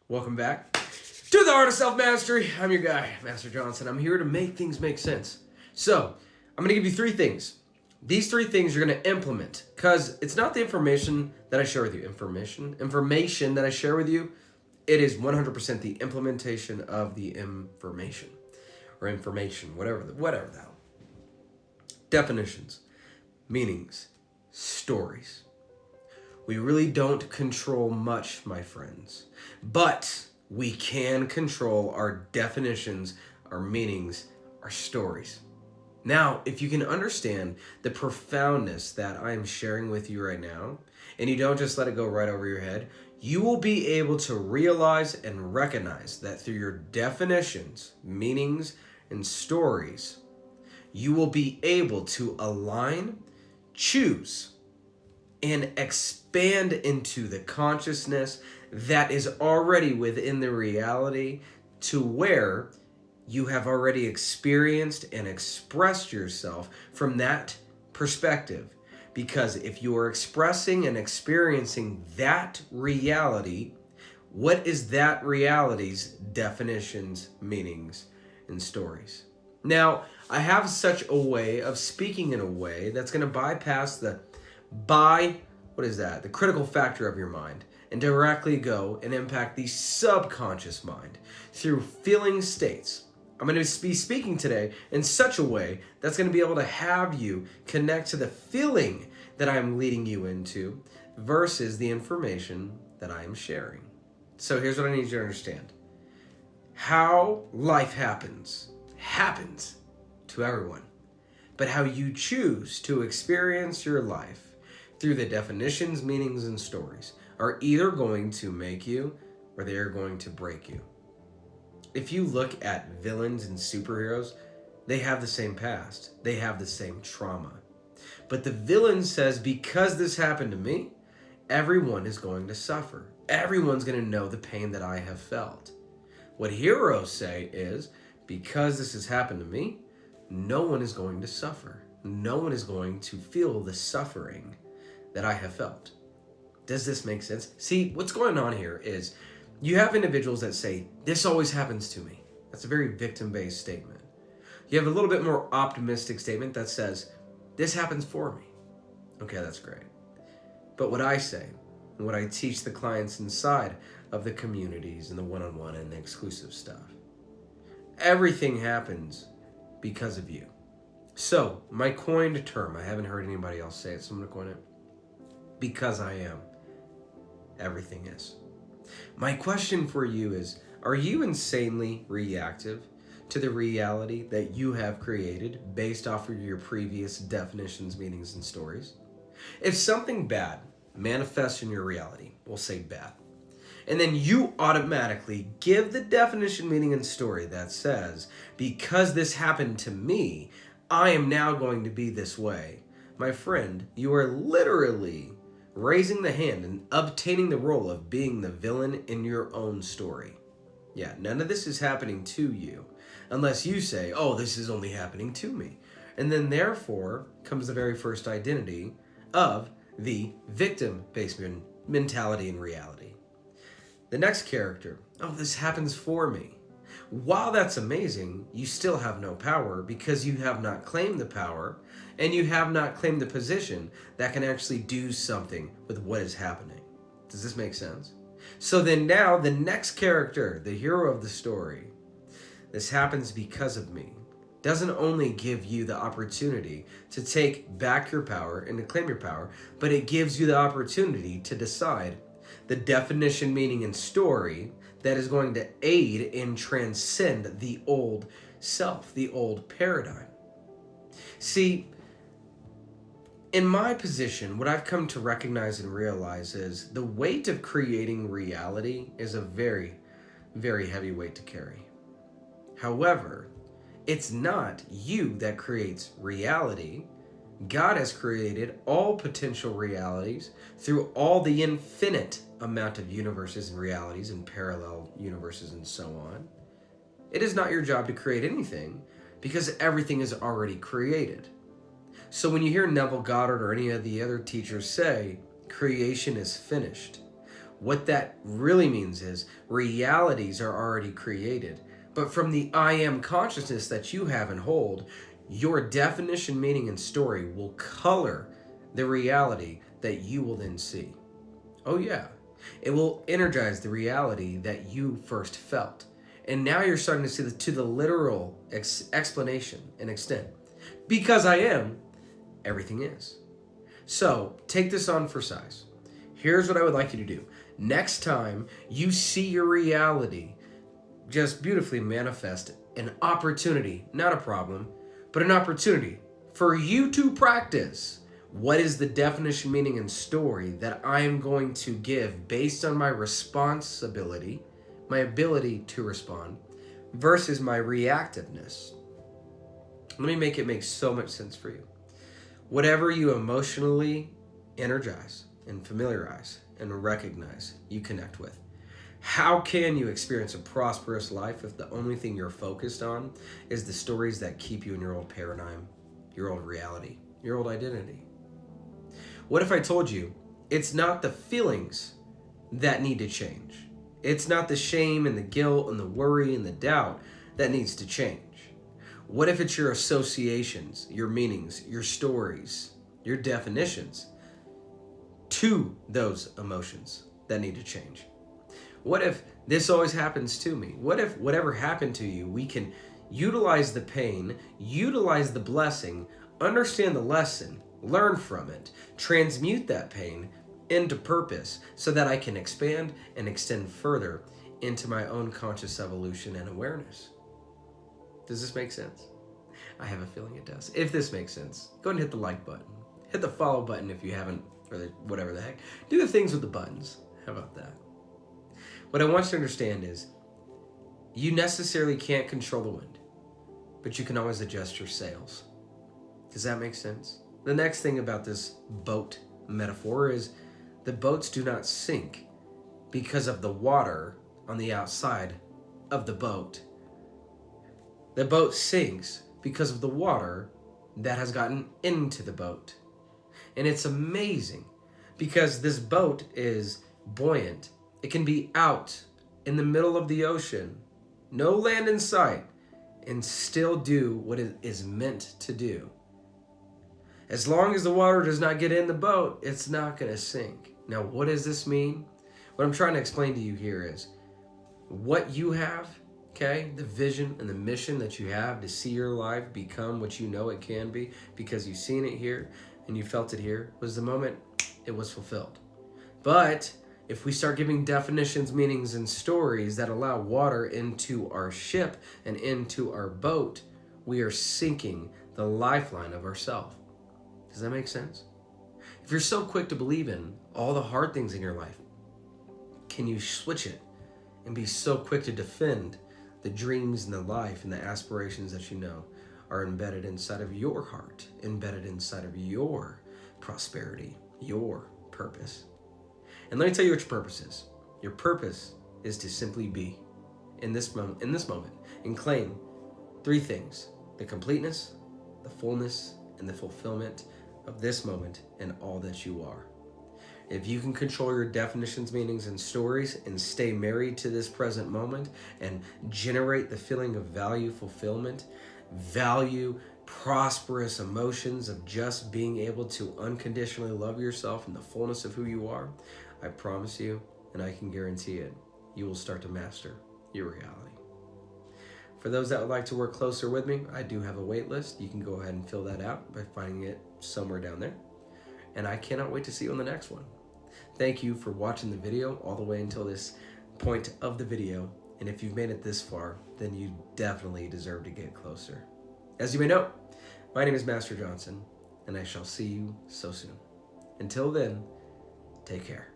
Welcome back to the Art of Self-Mastery. I'm your guy, Master Johnson. I'm here to make things make sense. So, I'm going to give you three things. These three things you're going to implement because it's not the information that I share with you. Information that I share with you, it is 100% the implementation of the information or information, whatever the hell. Definitions, meanings, stories. We really don't control much, my friends, but we can control our definitions, our meanings, our stories. Now, if you can understand the profoundness that I am sharing with you right now, and you don't just let it go right over your head, you will be able to realize and recognize that through your definitions, meanings, and stories, you will be able to align, choose, and expand into the consciousness that is already within the reality to where you have already experienced and expressed yourself from that perspective. Because if you are expressing and experiencing that reality, what is that reality's definitions, meanings, and stories? Now, I have such a way of speaking in a way that's going to bypass the critical factor of your mind and directly go and impact the subconscious mind through feeling states. I'm going to be speaking today in such a way that's going to be able to have you connect to the feeling that I'm leading you into versus the information that I am sharing. So here's what I need you to understand. How life happens to everyone, but how you choose to experience your life through the definitions, meanings, and stories are either going to make you or they are going to break you. If you look at villains and superheroes, they have the same past. They have the same trauma. But the villain says, because this happened to me, everyone is going to suffer. Everyone's going to know the pain that I have felt. What heroes say is, because this has happened to me, no one is going to suffer. No one is going to feel the suffering that I have felt. Does this make sense? See, what's going on here is you have individuals that say, this always happens to me. That's a very victim-based statement. You have a little bit more optimistic statement that says, this happens for me. Okay, that's great. But what I say, and what I teach the clients inside of the communities and the one-on-one and the exclusive stuff, everything happens because of you. So, my coined term, I haven't heard anybody else say it, so I'm going to coin it. Because I am, everything is. My question for you is, are you insanely reactive to the reality that you have created based off of your previous definitions, meanings, and stories? If something bad manifests in your reality, we'll say bad, and then you automatically give the definition, meaning, and story that says, because this happened to me, I am now going to be this way. My friend, you are literally raising the hand and obtaining the role of being the villain in your own story. Yeah, none of this is happening to you unless you say, oh, this is only happening to me. And then therefore comes the very first identity of the victim-based mentality and reality. The next character, oh, this happens for me. While that's amazing, you still have no power because you have not claimed the power and you have not claimed the position that can actually do something with what is happening. Does this make sense? So then now the next character, the hero of the story, this happens because of me, doesn't only give you the opportunity to take back your power and to claim your power, but it gives you the opportunity to decide the definition, meaning, and story that is going to aid and transcend the old self, the old paradigm. See, in my position, what I've come to recognize and realize is the weight of creating reality is a very, very heavy weight to carry. However, it's not you that creates reality. God has created all potential realities through all the infinite amount of universes and realities and parallel universes and so on. It is not your job to create anything because everything is already created. So when you hear Neville Goddard or any of the other teachers say creation is finished, What that really means is realities are already created. But from the I am consciousness that you have and hold, your definition, meaning, and story will color the reality that you will then see. Oh, yeah. It will energize the reality that you first felt. And now you're starting to see the literal explanation and extent. Because I am, everything is. So take this on for size. Here's what I would like you to do. Next time you see your reality just beautifully manifest an opportunity, not a problem, but an opportunity for you to practice. What is the definition, meaning, and story that I am going to give based on my responsibility, my ability to respond, versus my reactiveness? Let me make it make so much sense for you. Whatever you emotionally energize and familiarize and recognize, you connect with. How can you experience a prosperous life if the only thing you're focused on is the stories that keep you in your old paradigm, your old reality, your old identity? What if I told you it's not the feelings that need to change? It's not the shame and the guilt and the worry and the doubt that needs to change. What if it's your associations, your meanings, your stories, your definitions to those emotions that need to change? What if this always happens to me? What if whatever happened to you, we can utilize the pain, utilize the blessing, understand the lesson, learn from it, transmute that pain into purpose so that I can expand and extend further into my own conscious evolution and awareness? Does this make sense? I have a feeling it does. If this makes sense, go ahead and hit the like button. Hit the follow button if you haven't, or whatever the heck. Do the things with the buttons. How about that? What I want you to understand is you necessarily can't control the wind, but you can always adjust your sails. Does that make sense? The next thing about this boat metaphor is the boats do not sink because of the water on the outside of the boat. The boat sinks because of the water that has gotten into the boat. And it's amazing because this boat is buoyant. It can be out in the middle of the ocean, no land in sight, and still do what it is meant to do. As long as the water does not get in the boat, it's not going to sink. Now, what does this mean? What I'm trying to explain to you here is what you have, okay, the vision and the mission that you have to see your life become what you know it can be because you've seen it here and you felt it here, was the moment it was fulfilled. But if we start giving definitions, meanings, and stories that allow water into our ship and into our boat, we are sinking the lifeline of ourselves. Does that make sense? If you're so quick to believe in all the hard things in your life, can you switch it and be so quick to defend the dreams and the life and the aspirations that you know are embedded inside of your heart, embedded inside of your prosperity, your purpose? And let me tell you what your purpose is. Your purpose is to simply be in this moment, and claim three things: the completeness, the fullness, and the fulfillment of this moment and all that you are. If you can control your definitions, meanings, and stories and stay married to this present moment and generate the feeling of value, fulfillment, value, prosperous emotions of just being able to unconditionally love yourself in the fullness of who you are, I promise you, and I can guarantee it, you will start to master your reality. For those that would like to work closer with me, I do have a wait list. You can go ahead and fill that out by finding it somewhere down there. And I cannot wait to see you on the next one. Thank you for watching the video all the way until this point of the video. And if you've made it this far, then you definitely deserve to get closer. As you may know, my name is Master Johnson, and I shall see you so soon. Until then, take care.